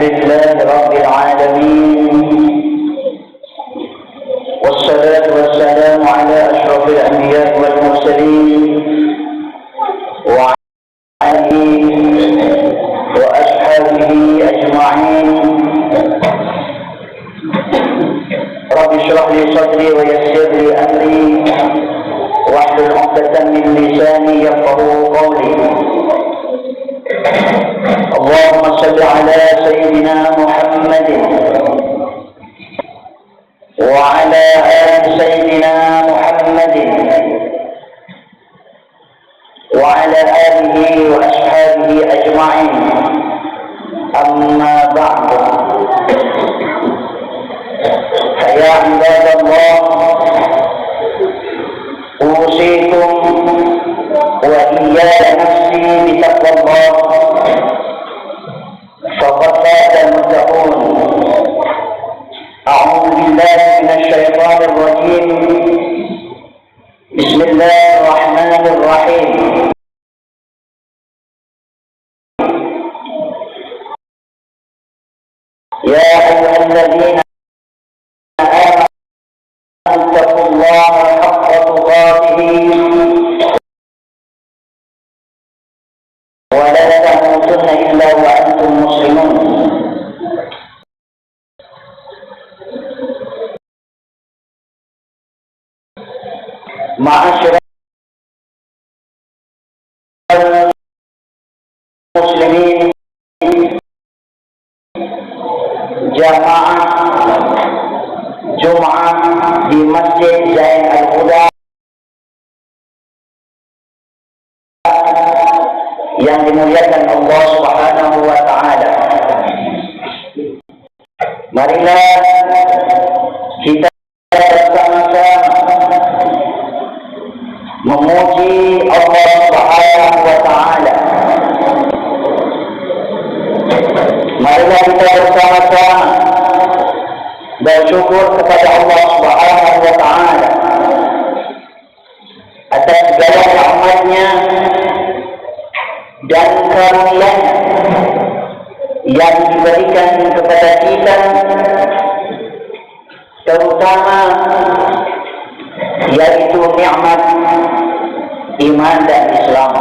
لله رب العالمين، والصلاة والسلام على أشرف الأنبياء والمرسلين وعلى آله وأصحابه أجمعين. رب اشرح لي صدري ويسر لي أمري واحلل عقدة من لساني يفقهوا قولي. اللهم صل على سيدنا محمد وعلى آل سيدنا محمد وعلى آله وأصحابه أجمعين. أما بعد، فيا عباد الله، أوصيكم وإياي نفسي بتقوى الله، فقد فاز المتقون. أعوذ بالله من الشيطان الرجيم. بسم الله الرحمن الرحيم. يا أيها الذين آمنوا اتقوا الله حق تقاته ولا تموتن إلا وأنتم مسلمون. Ma'asyiral muslimin, jamaah Jumat di Masjid Zain Al-Huda yang dimuliakan Allah Subhanahu wa taala. Marilah kita bersama-sama memuji Allah Subhanahu wa taala. Marilah kita bersama-sama bersyukur kepada Allah Subhanahu wa taala atas segala rahmat-Nya dan karunia-Nya yang diberikan kepada kita, terutama yaitu nikmat iman dan Islam.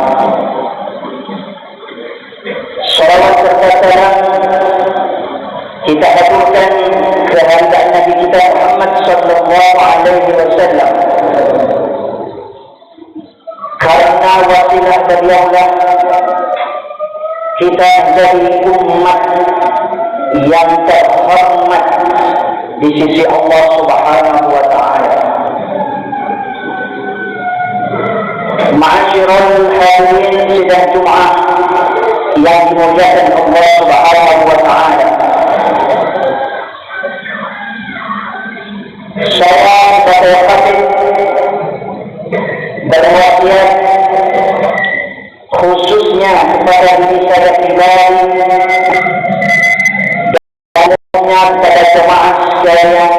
Salawat serta salam kita haturkan kehadirat Nabi kita Muhammad sallallahu alaihi wasallam, karena wasilah beliaulah kita menjadi umat yang terhormat di sisi Allah Subhanahu wa taala. Ma'asyiral hadirin sidang Jumat yang dimuliakan Allah Subhanahu wa taala. Saya kepada Khatib berwasiat khususnya kepada diri saya pribadi dan umumnya kepada jemaah sekalian,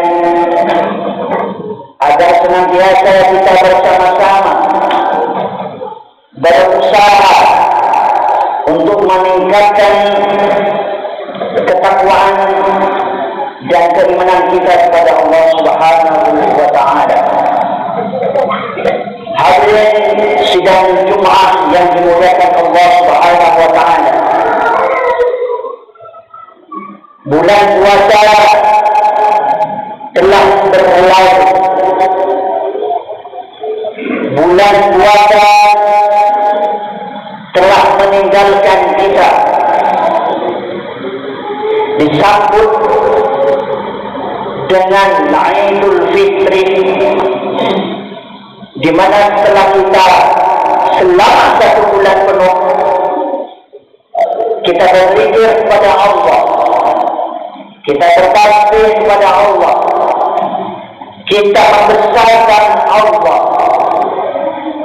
agar senantiasa kita bersama-sama berusaha untuk meningkatkan ketakwaan dan keimanan kita kepada Allah Subhanahu wa taala. Hadirin sidang Jumat yang dimuliakan Allah Subhanahu wa taala. Bulan puasa telah berlalu. Bulan puasa telah meninggalkan kita. Disambut dengan Idul Fitri, di mana setelah kita selama 1 bulan penuh kita berzikir kepada Allah, kita bertasbih kepada Allah, kita membesarkan Allah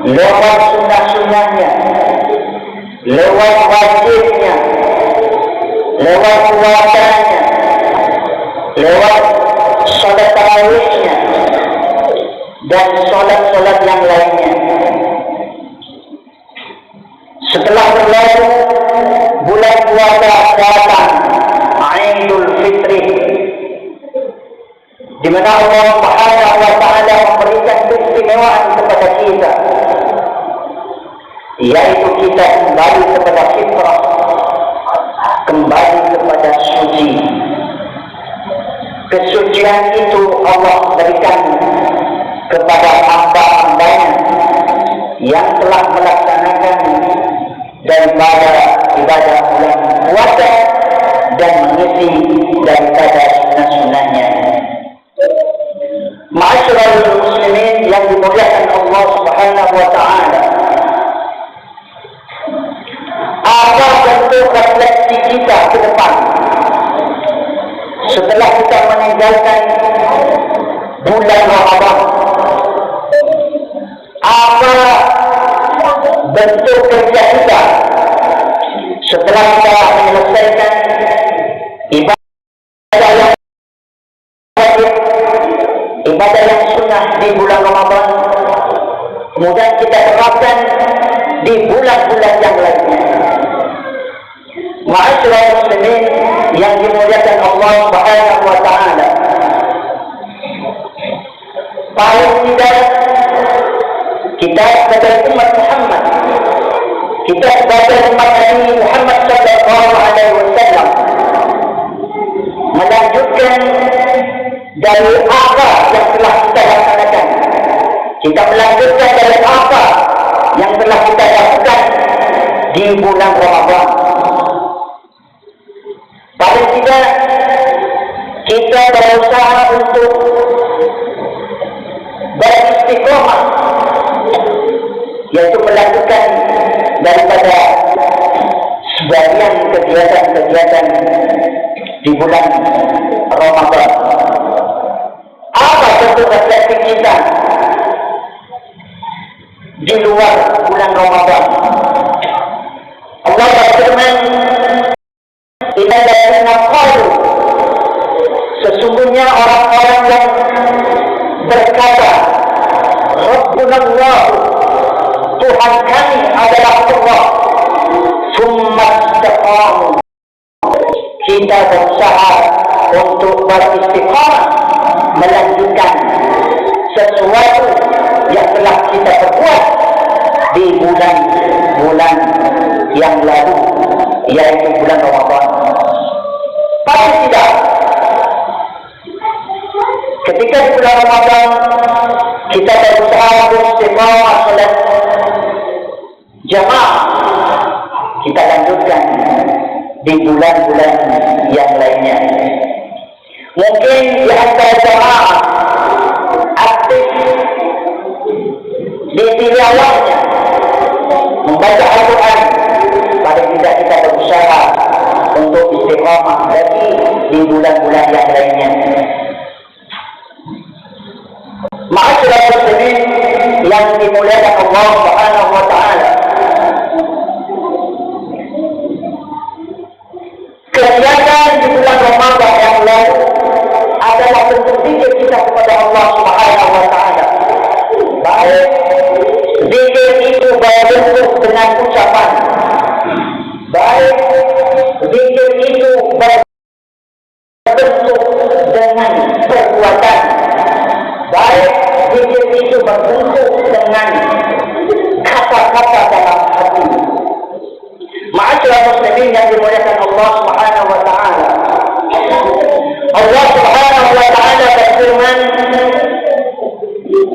lewat sunnah-sunnahnya, lewat wajibnya, lewat puasanya, lewat salat tarawihnya dan salat-salat yang lainnya. Setelah berlalu bulan puasa datang Karena Allah Subhanahu wa Ta'ala memberikan keistimewaan kepada kita, yaitu kita kembali kepada fitrah, kembali kepada suci. Kesucian itu Allah berikan kepada hamba-hambanya yang telah melaksanakan daripada ibadah bulan puasa dan mengisi daripada sunnah-sunnahnya. Ma'asyiral muslimin yang dimuliakan Allah Subhanahu wa Ta'ala, apa bentuk refleksi kita ke depan setelah kita meninggalkan bulan Ramadan? Apa bentuk kerja kita setelah kita menyelesaikan ibadah yang sunnah di bulan Ramadan, kemudian kita terapkan di bulan-bulan yang lainnya? Ma'asyiral muslimin yang dimuliakan Allah Subhanahu wa Ta'ala, paling tidak kita sebagai umat Muhammad, kita sebagai umat Nabi Muhammad sallallahu alaihi wasallam melanjutkan dari apa yang telah kita laksanakan. Kita melanjutkan dari apa yang telah kita lakukan di bulan Ramadan. Paling tidak kita berusaha untuk beristiqomah, yaitu melanjutkan daripada sebagian kegiatan-kegiatan di bulan Ramadan. Apa bentuk refleksi kita di luar bulan Ramadan? Allah berfirman, innal ladzina qalu, sesungguhnya orang-orang yang berkata, Rabbunallah, Tuhan kami adalah Allah, tsumma istaqamu, kita berusaha untuk beristiqamah melanjutkan sesuatu yang telah kita perbuat di bulan-bulan yang lalu, yaitu bulan Ramadan. Tapi tidak, ketika di bulan Ramadan kita berusaha untuk istiqamah salat jamaah, kita lanjutkan di bulan-bulan yang lainnya. Mungkin di antara jamaah aktif di tilawahnya membaca Al-Quran, paling tidak kita berusaha untuk istiqamah lagi di bulan-bulan yang lainnya. Ma'asyiral muslimin yang dimuliakan Allah Subhanahu wa Ta'ala, kegiatan di bulan Ramadan yang lalu adalah bentuk zikir kita kepada Allah Subhanahu wa Ta'ala. Baik zikir itu berbentuk dengan ucapan, baik zikir itu berbentuk dengan perbuatan, baik zikir itu berbentuk dengan kata-kata dalam hati. Ma'asyiral muslimin yang dimuliakan Allah Subhanahu wa Ta'ala, Allah Subhanahu wa Ta'ala berfirman,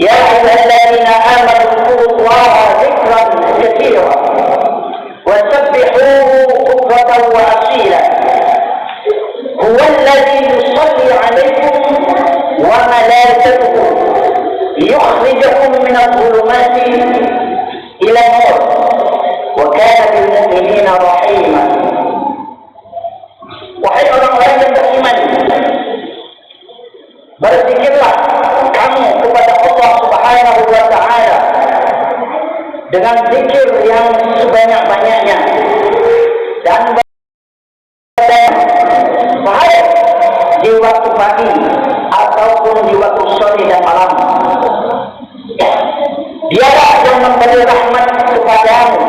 ya ayyuhalladzina amanu dzkurullaha dzikran katsiran wasabbihuhu bukratan wa asila huwallazi yusalli 'alaikum wa malaikatuhu liyukhrijakum minadh-dhulumati ila an-nur wa kana bil mu'minina rahima. Wahai orang-orang yang beriman, berzikirlah kamu kepada Allah Subhanahu wa Ta'ala dengan zikir yang sebanyak-banyaknya, dan baik di waktu pagi ataupun di waktu sore dan malam. Dialah yang memberi rahmat kepadamu,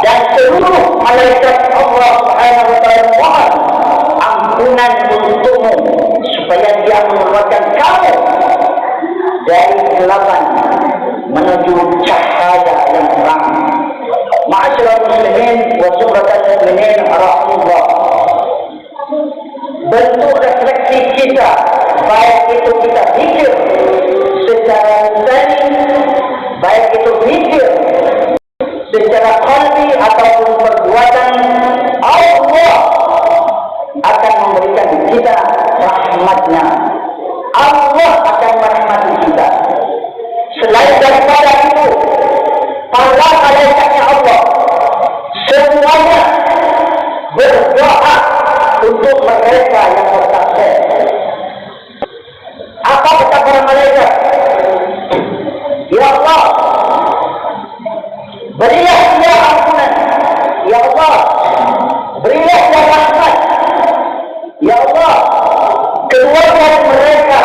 dan seluruh malaikat Allah Subhanahu wa Ta'ala mohon ampunan untukmu supaya Dia mengeluarkan dari kegelapan menuju cahaya yang terang. Ma'asyiral muslimin wa sumratal mu'minin rahimahullah. Bentuk refleksi kita, baik itu kita pikir secara lisan, baik itu pikir secara qalbi ataupun perbuatan, Allah akan memberikan kita rahmatnya. Allah akan merahmati kita. Selain daripada itu, para malaikatnya Allah semuanya berdoa untuk mereka yang bertakwa. Apa kata para malaikat? Ya Allah, berilah dia ampunan. Ya Allah, berilah dia rahmat. Ya Allah, keluarkan mereka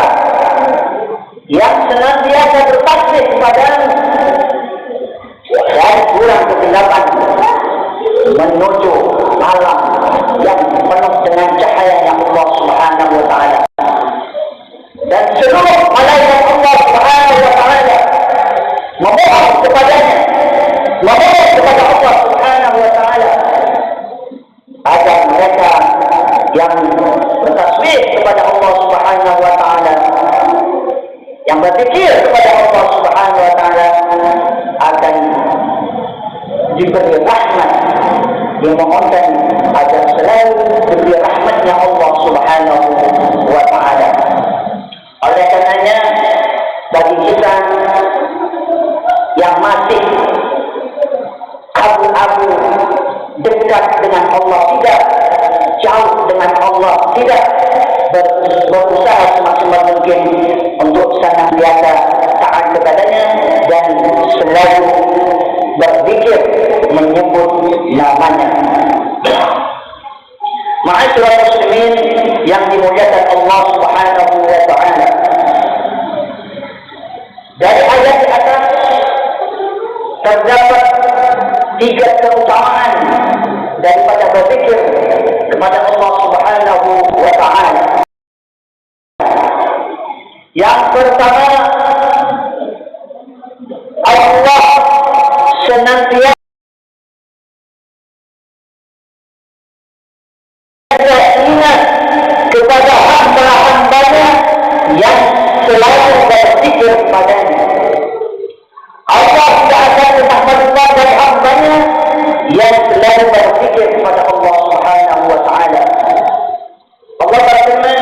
yang senantiasa bertakwa kepadamu dan pulang kegelapan menuju alam yang penuh dengan cahaya Allah Subhanahu wa taala. Dan seluruh malaikat Allah Subhanahu wa taala memohon kepadanya, memohon kepada Allah Subhanahu wa taala agar mereka yang bertasbih kepada Allah Subhanahu wa taala, yang berzikir kepada Allah Subhanahu wa taala akan diberi rahmat. Dimohonkan agar selalu diberi rahmatnya Allah Subhanahu wa taala. Oleh karenanya, bagi kita yang masih abu-abu dekat dengan Allah, tidak jauh dengan Allah, tidak berusaha semaksimal mungkin untuk senantiasa taat kepadanya dan selalu berzikir menyebut namanya. Ma'asyiral muslimin yang dimuliakan Allah Subhanahu wa taala, dari ayat di atas terdapat 3 keutamaan daripada berzikir kepada Allah Subhanahu wa taala. Yang pertama, Allah senantiasa ingat kepada hamba-hambanya yang selalu berzikir kepadanya. Allah tidak akan pernah melupa dari hambanya yang selalu berzikir kepada Allah Subhanahu wa taala. Allah berfirman,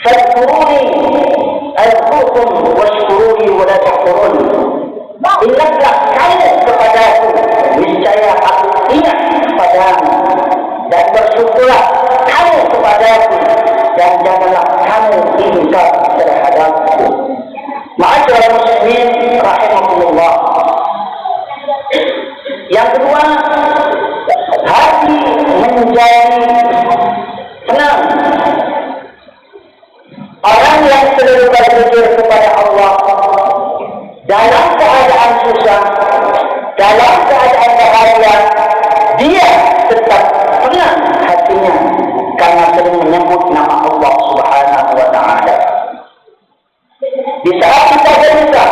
"Fadhkuruni azkurkum washkuruni wa la takfurun." Ingatlah kamu kepadaku, niscaya aku ingat kepadamu, dan bersyukurlah kamu kepadaku, dan janganlah kamu ingkar terhadapku. Ma'asyiral muslimin rahimakumullah. Yang kedua, hati menjadi tenang. Orang yang selalu berzikir kepada Allah dalam keadaan susah, dalam keadaan bahagia, dia tetap tenang hatinya karena sering menyebut nama Allah Subhanahu wa taala. Di saat kita gelisah,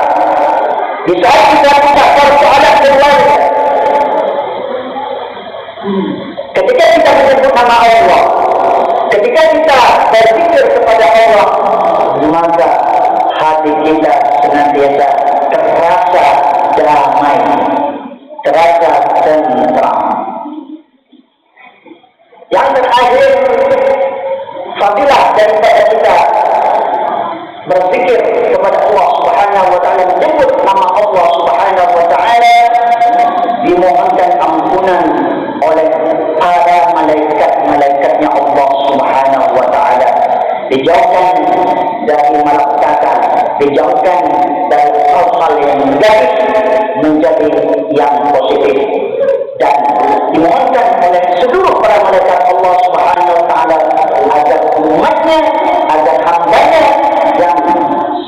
di saat kita punya persoalan keluarga, ketika kita menyebut nama Allah, ketika kita berzikir kepada Allah, maka hati kita senantiasa terasa damai, terasa tenang. Yang terakhir, fadilah daripada kita berzikir kepada Allah Subhanahu wa taala, menyebut nama Allah Subhanahu wa taala, dimohonkan ampunan oleh para malaikat-malaikatnya Allah Subhanahu wa taala. Dijauhkan dari malapetaka, dijauhkan dari hal-hal yang negatif menjadi yang positif, dan dimohonkan oleh seluruh para malaikat Allah Subhanahu wa taala agar umatnya, agar hambanya yang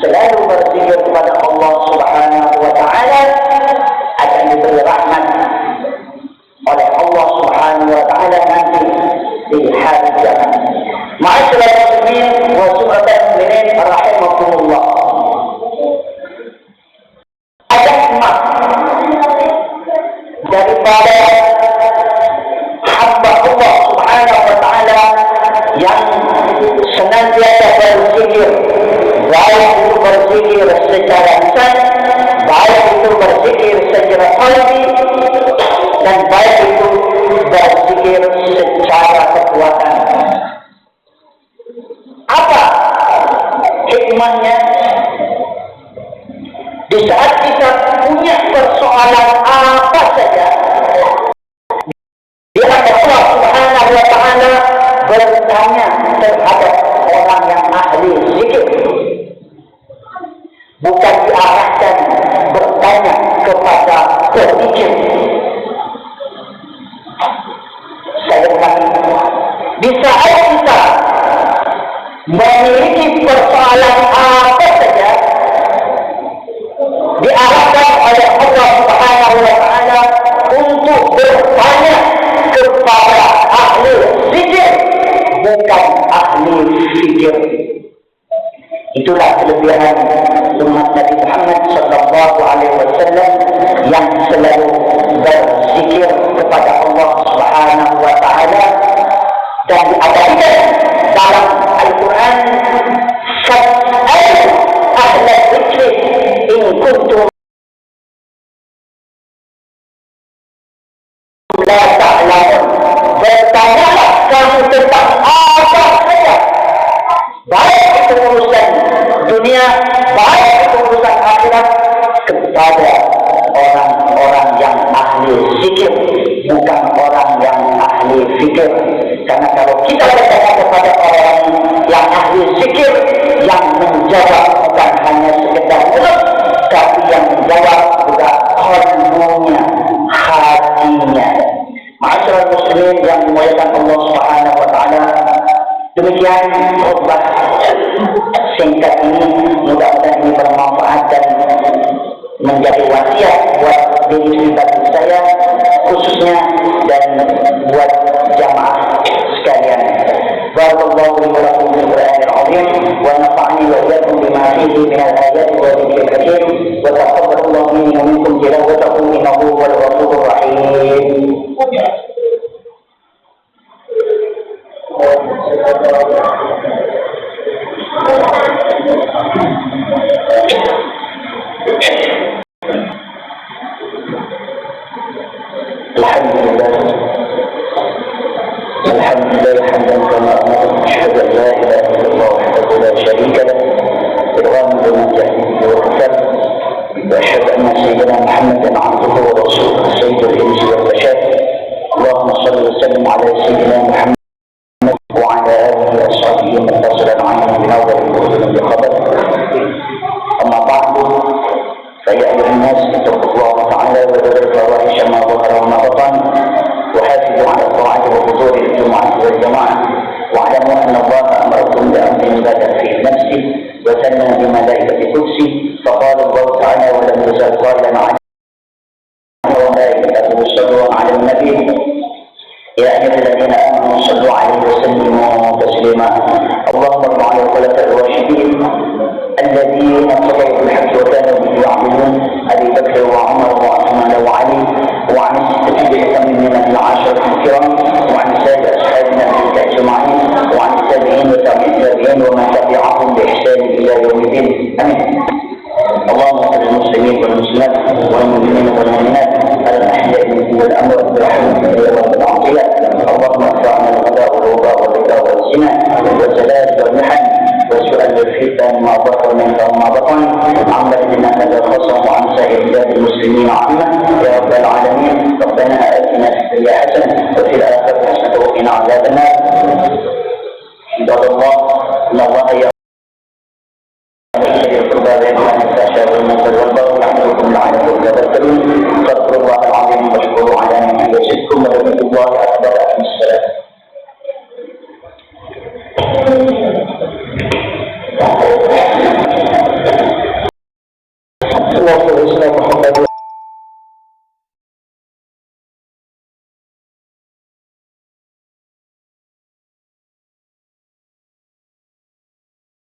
selalu berzikir kepada Allah Subhanahu wa taala akan diberi rahmat oleh Allah Subhanahu wa taala nanti di hari kiamat. Ma'asyiral muslimin wa sumratal mu'minin rahimakumullah. senantiasa berzikir, baik itu berzikir secara lisan, baik itu berzikir secara qalbi, dan baik itu berzikir secara kekuatan. Apa hikmahnya? Di saat kita punya persoalan apa saja, di hadapan Allah Subhanahu wa Ta'ala, bertanya terhadap orang yang ahli zikir, bukan diarahkan bertanya kepada pemikir. Saya ulangi, di saat kita memiliki persoalan apa saja, diarahkan oleh Allah Subhanahu wa Ta'ala untuk bertanya kepada ahli zikir, bukan ahli fikir. Itulah kelebihan umat Nabi Muhammad sallallahu alaihi wasallam yang selalu berzikir kepada Allah Subhanahu wa Ta'ala, dan diabadikan dalam Al-Quran, fas'al ahla dzikri in kuntum la ta'lamun. Bertanyalah kamu tentang apa saja, baik itu urusan dunia, baik itu urusan akhirat, kepada orang-orang yang ahli zikir, bukan orang yang ahli fikir. Karena kalau kita bertanya kepada orang yang ahli zikir, yang menjawab bukan hanya sekedar mulut, tapi yang menjawab juga qalbunya, hatinya. Ma'asyiral muslimin yang dimuliakan Allah Subhanahu wa Ta'ala, demikian khutbah singkat ini, mudah-mudahan ini bermanfaat dan menjadi wasiat buat diri pribadi saya khususnya, dan buat jamaah sekalian. Barakallahu li wa lakum bil Qur'anil 'azim wa nafa'ani wa iyyakum bima fihi min al-ayati wa dhikril hakim, wa taqabbalallahu minni wa minkum tilawatahu innahu huwal ghafurur rahim. Alhamdulillah hamdan kama amara, asyhadu an la ilaha illallah wahdahu la syarika lah, idgham liman jahdihi wa kafar, wa asyhadu anna sayyidina Muhammadan 'abduhu wa rasuluhu sayyidul insi wal bashar. Allahumma shalli wa sallim ala sayyidina Muhammad wa ala alihi wa sahbihi muttasilan 'anhu min awwal al-wujud bi khabar. Amma ba'du, fa ya ayyuhan nas ittaqullaha ta'ala wa dharu fawahisha ma dhahara wa ma batan, وحافظوا على الطاعة وحضور الجمعة والجماعة، واعلموا أن الله أمركم بأمر بدأ في نفسه وثنى بملائكة قدسه، فقال الله تعالى ولم يزل قائلا عنه وملائكته يصلون على النبي يا أيها الذين آمنوا صلوا عليه وسلموا تسليما. اللهم صل على الخلفاء الراشدين الذين صدقوا بالحق وكانوا به يعملون، أبي بكر وعمر وعثمان وعلي، وعن الستة من العشرة الكرام، وعن سائر أصحابنا أجمعين، وعن التابعين وتابعين التابعين ومن تبعهم بإحسان إلى يوم الدين. آمين. اللهم اغفر للمسلمين والمسلمات والمؤمنين والمؤمنات الأحياء منهم والأموات برحمتك يا رب العالمين. اللهم ارفع عنا الغلاء والوباء والرداء والزنا والزلازل والمحن والسؤال والفتن ما ظهر منها وما بطن، عن بلدنا هذا خاصة وعن سائر بلاد المسلمين عامة يا رب العالمين. ربنا آتنا في الدنيا حسنة وفي الآخرة حسنة وقنا عذاب النار. عباد الله، إن الله يأمر بالقربى واليتامى والفحشاء والمنكر والبغي يعظكم لعلكم تذكرون. فاذكروا الله العظيم واشكروا على نعمه يزدكم، ولذكر الله أكبر. أقم الصلاة. اللهم صل على